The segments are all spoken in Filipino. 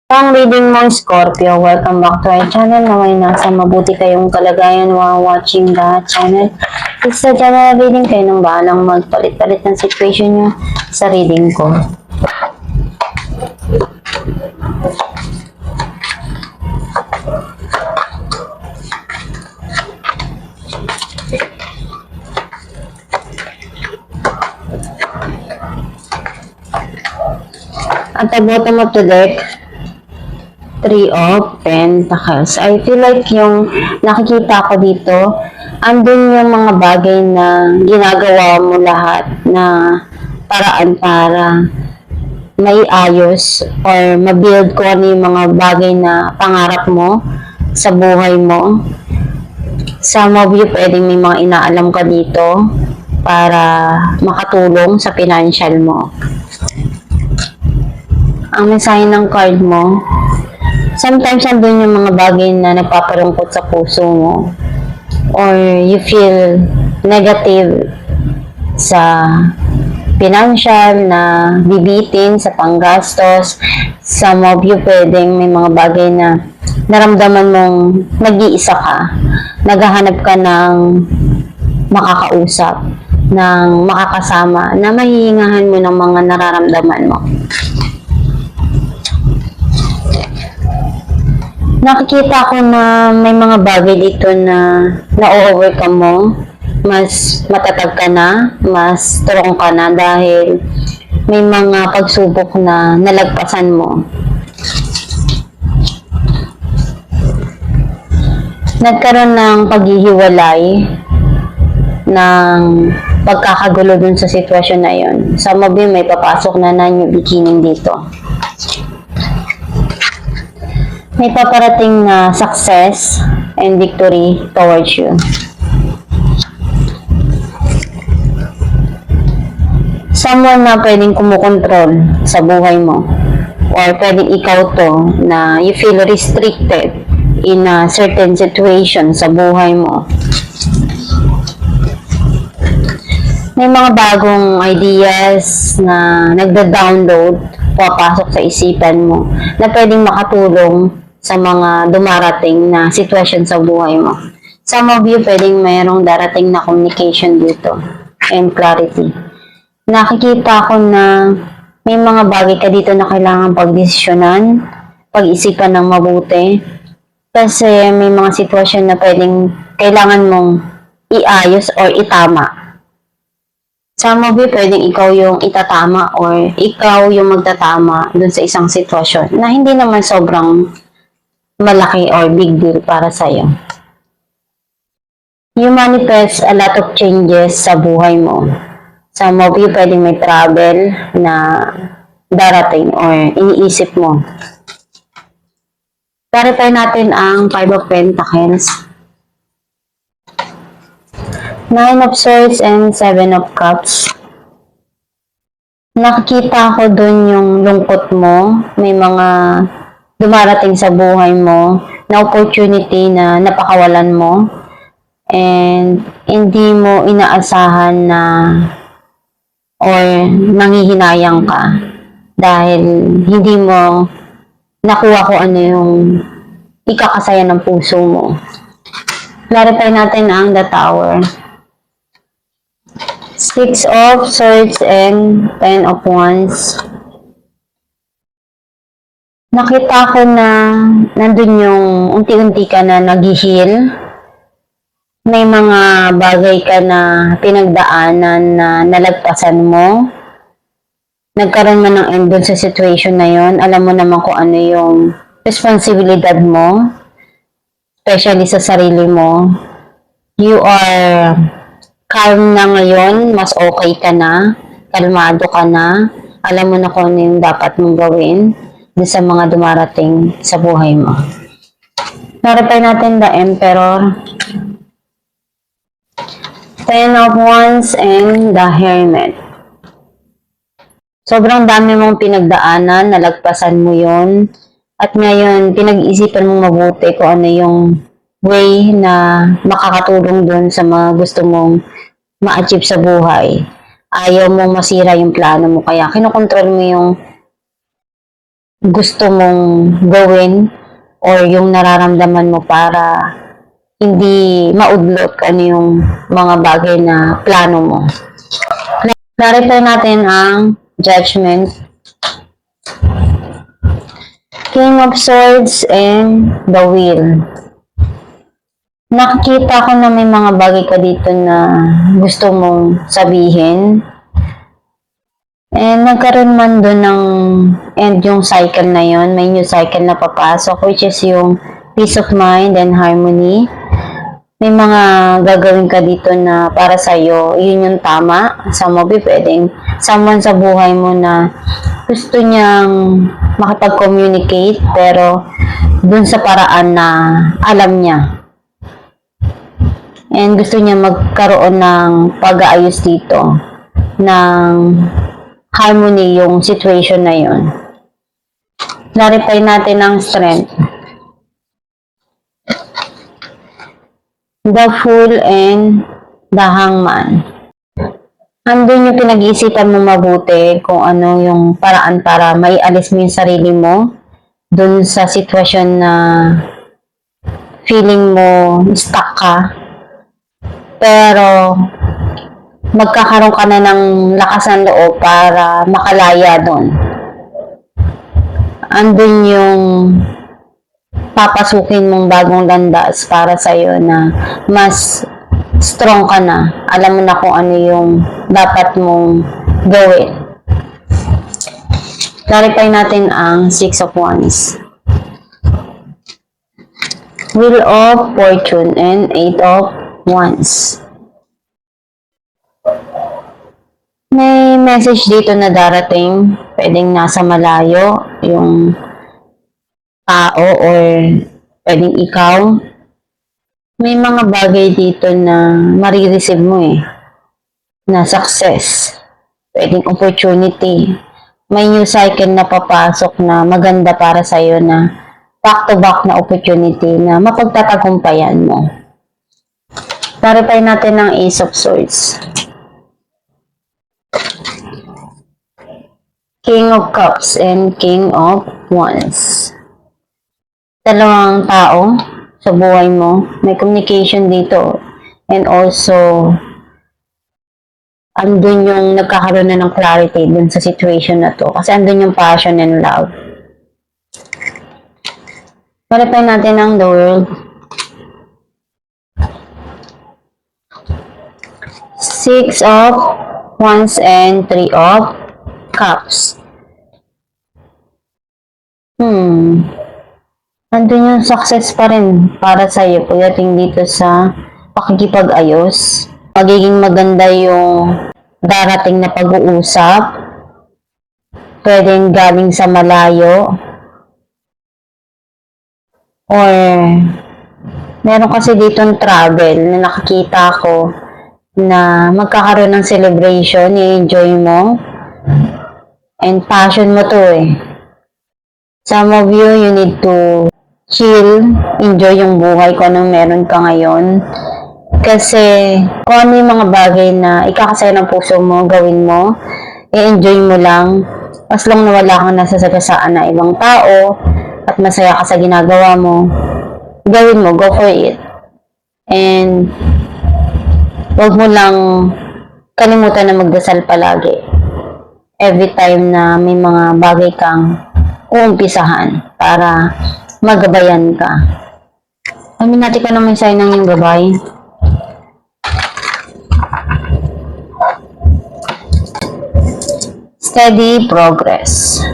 Ang reading mo, Scorpio, welcome back to our channel. Naway nasa mabuti kayong kalagayan while watching the channel. It's a general reading, kayo nang bahalang magpalit-palit ng situation nyo sa reading ko. At the bottom of the deck, Three of Pentacles. I feel like yung nakikita ko dito, andun yung mga bagay na ginagawa mo lahat na paraan para maiayos or mabuild ko ano yung mga bagay na pangarap mo sa buhay mo. Some of you pwedeng may mga inaalam ka dito para makatulong sa financial mo. Ang mensahe ng card mo, sometimes andun yung mga bagay na nagpapalungkot sa puso mo or you feel negative sa financial na bibitin, sa panggastos. Some of you pwedeng may mga bagay na naramdaman mong nag-iisa ka, naghahanap ka ng makakausap, ng makakasama na mahihingahan mo ng mga nararamdaman mo. Nakikita ko na may mga bagay dito na na-overcome mo. Mas matatag ka na, mas strong ka na dahil may mga pagsubok na nalagpasan mo. Nagkaroon ng paghihiwalay, ng pagkakagulo dun sa sitwasyon na yun. Some of you may papasok na new beginning dito. May paparating na success and victory towards you. Someone na pwedeng kumukontrol sa buhay mo or pwedeng ikaw to na you feel restricted in a certain situation sa buhay mo. May mga bagong ideas na nagda-download, papasok sa isipan mo na pwedeng makatulong sa mga dumarating na sitwasyon sa buhay mo. Some of you pwedeng mayroong darating na communication dito and clarity. Nakikita ko na may mga bagay ka dito na kailangan pagdesisyonan, pag-isipan ng mabuti. Kasi may mga sitwasyon na pwedeng kailangan mong iayos or itama. Some of you pwedeng ikaw yung itatama or ikaw yung magtatama dun sa isang sitwasyon na hindi naman sobrang malaki or big deal para sa'yo. You manifest a lot of changes sa buhay mo. Some of you pwedeng may travel na darating or iniisip mo. Clarify natin ang Five of Pentacles, Nine of Swords, and Seven of Cups. Nakikita ko dun yung lungkot mo. May mga dumarating sa buhay mo na opportunity na napakawalan mo and hindi mo inaasahan na or nanghihinayang ka dahil hindi mo nakuha ko ano yung ikakasaya ng puso mo. Clarify natin ang the Tower, Six of Swords, and Ten of Wands. Nakita ko na nandun yung unti-unti ka na nag-heal. May mga bagay ka na pinagdaanan na nalagpasan mo. Nagkaroon man ng end dun sa situation na yon. Alam mo naman kung ano yung responsibilidad mo, especially sa sarili mo. You are calm na ngayon, mas okay ka na, kalmado ka na, alam mo na kung ano yung dapat mong gawin sa mga dumarating sa buhay mo. Clarify natin the Emperor, Ten of Wands, and the Hermit. Sobrang dami mong pinagdaanan, nalagpasan mo yon, at ngayon pinag-isipan mong mabuti kung ano yung way na makakatulong dun sa mga gusto mong ma-achieve sa buhay. Ayaw mong masira yung plano mo, kaya kinokontrol mo yung gusto mong gawin or yung nararamdaman mo para hindi maudlot ano yung mga bagay na plano mo. Clarify natin ang Judgment, King of Swords, and the Wheel. Nakikita ko na may mga bagay ka dito na gusto mong sabihin. And nagkaroon man doon ng end yung cycle na yon, may new cycle na papasok, which is yung peace of mind and harmony. May mga gagawin ka dito na para sa'yo, yun yung tama. Some of you, pwedeng someone sa buhay mo na gusto niyang makipag-communicate, pero dun sa paraan na alam niya. And gusto niya magkaroon ng pag-aayos dito, ng harmony yung situation na yun. Clarify natin ang Strength, the Fool, and the Hangman. Andun yung pinag-iisipan mo mabuti kung ano yung paraan para maialis mo yung sarili mo dun sa sitwasyon na feeling mo stuck ka. Pero magkakaroon ka na ng lakas ng loob para makalaya doon. Andun yung papasukin mong bagong landas para sa'yo na mas strong ka na. Alam mo na kung ano yung dapat mong gawin. Clarify natin ang Six of Wands, Wheel of Fortune, and Eight of Wands. May message dito na darating, pwedeng nasa malayo yung tao or pwedeng ikaw. May mga bagay dito na marireceive mo na success, pwedeng opportunity. May new cycle na papasok na maganda para sa'yo na back-to-back na opportunity na mapagtatagumpayan mo. Clarify natin ang Ace of Swords, King of Cups, and King of Wands. Dalawang tao sa buhay mo, may communication dito, and also andun yung nagkakaroon na ng clarity dun sa situation na to, kasi andun yung passion and love. Clarify natin ang the World, Six of Wands, and Three of Cups. Andun yung success pa rin para sa'yo pagdating dito sa pakikipag-ayos. Magiging maganda yung darating na pag-uusap. Pwedeng galing sa malayo. Or meron kasi ditong travel na nakikita ko na magkakaroon ng celebration, i-enjoy mo. And passion mo to Some of you need to chill, enjoy yung buhay kung anong meron ka ngayon. Kasi kung ano yung mga bagay na ikakasaya ng puso mo, gawin mo, i-enjoy mo lang. As long na wala kang nasasagasaan na ibang tao at masaya ka sa ginagawa mo, gawin mo, go for it. And huwag mo lang kalimutan na magdasal palagi. Every time na may mga bagay kang uumpisahan para magabayan ka. Amin natin ka naman sa'yo ng yung gabay. Steady progress.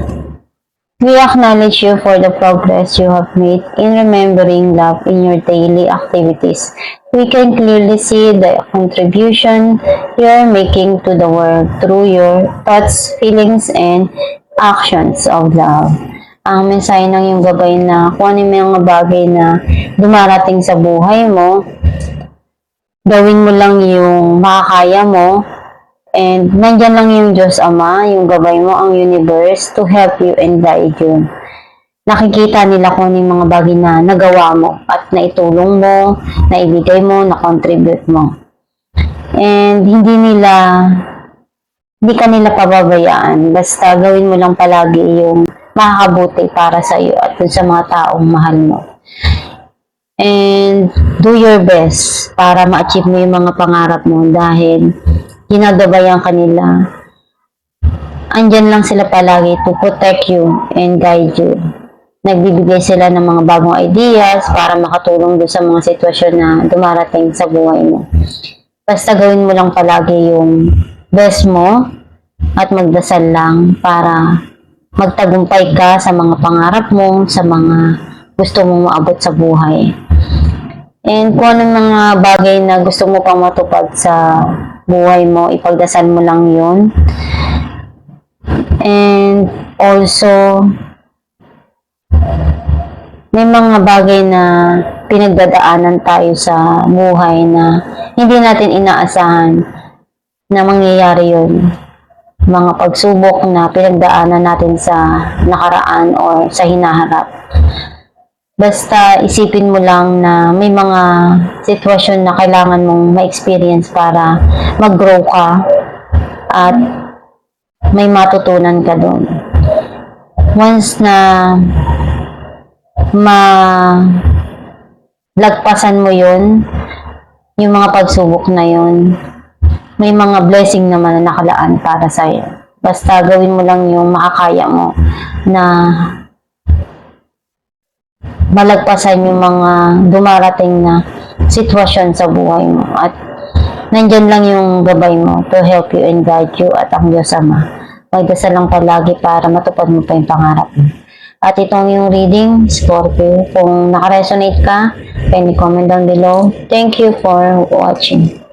We acknowledge you for the progress you have made in remembering love in your daily activities. We can clearly see the contribution you are making to the world through your thoughts, feelings, and actions of love. Ang mensahe ng yung gabay na kung ano yung mga bagay na dumarating sa buhay mo, gawin mo lang yung makakaya mo, and nandyan lang yung Diyos Ama, yung gabay mo, ang universe, to help you and guide you. Nakikita nila kung ano yung mga bagay na nagawa mo at naitulong mo, naibigay mo, na-contribute mo. And hindi ka nila pababayaan. Basta gawin mo lang palagi yung makakabuti para sa iyo at dun sa mga taong mahal mo. And do your best para ma-achieve mo yung mga pangarap mo dahil ginagabayan kanila. Andyan lang sila palagi to protect you and guide you. Nagbibigay sila ng mga bagong ideas para makatulong doon sa mga sitwasyon na dumarating sa buhay mo. Basta gawin mo lang palagi yung best mo at magdasal lang para magtagumpay ka sa mga pangarap mo, sa mga gusto mong maabot sa buhay. And kung anong mga bagay na gusto mo pang matupad sa buhay mo, ipagdasal mo lang yun. And also, may mga bagay na pinagdadaanan tayo sa buhay na hindi natin inaasahan na mangyayari yun. Mga pagsubok na pinagdaanan natin sa nakaraan or sa hinaharap. Basta isipin mo lang na may mga sitwasyon na kailangan mong ma-experience para mag-grow ka at may matutunan ka doon. Once na lagpasan mo yun, yung mga pagsubok na yun, may mga blessing naman na nakalaan para sa'yo. Basta gawin mo lang yung makakaya mo na malagpasan yung mga dumarating na sitwasyon sa buhay mo. At nandyan lang yung gabay mo to help you and guide you at ang Diyos Ama. Magdasal lang palagi para matupad mo pa yung pangarap mo. At itong yung reading, Scorpio. Kung nakaresonate ka, kindly comment down below. Thank you for watching.